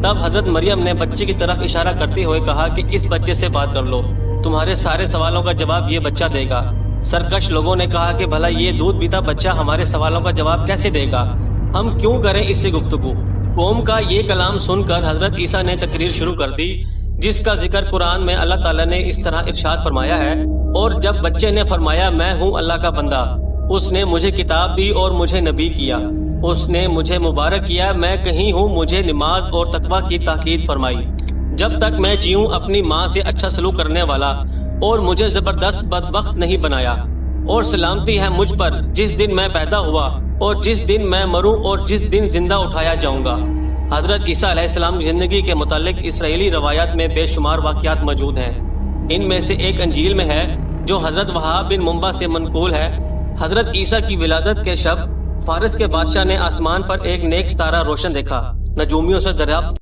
تب حضرت مریم نے بچے کی طرف اشارہ کرتے ہوئے کہا کہ اس بچے سے بات کر لو، تمہارے سارے سوالوں کا جواب یہ بچہ دے گا۔ سرکش لوگوں نے کہا کہ بھلا یہ دودھ پیتا بچہ ہمارے سوالوں کا جواب کیسے دے گا، ہم کیوں کریں اس سے گفتگو؟ قوم کا یہ کلام سن کر حضرت عیسیٰ نے تقریر شروع کر دی، جس کا ذکر قرآن میں اللہ تعالیٰ نے اس طرح ارشاد فرمایا ہے، اور جب بچے نے فرمایا میں ہوں اللہ کا بندہ، اس نے مجھے کتاب دی اور مجھے نبی کیا، اس نے مجھے مبارک کیا، میں کہیں ہوں مجھے نماز اور تقوی کی تاکید فرمائی، جب تک میں جیوں اپنی ماں سے اچھا سلوک کرنے والا، اور مجھے زبردست بدبخت نہیں بنایا، اور سلامتی ہے مجھ پر جس دن میں پیدا ہوا اور جس دن میں مروں اور جس دن زندہ اٹھایا جاؤں گا۔ حضرت عیسیٰ علیہ السلام کی زندگی کے متعلق اسرائیلی روایات میں بے شمار واقعات موجود ہیں۔ ان میں سے ایک انجیل میں ہے جو حضرت وہاب بن منبع سے منقول ہے۔ حضرت عیسیٰ کی ولادت کے شب فارس کے بادشاہ نے آسمان پر ایک نیک ستارہ روشن دیکھا، نجومیوں سے دریافت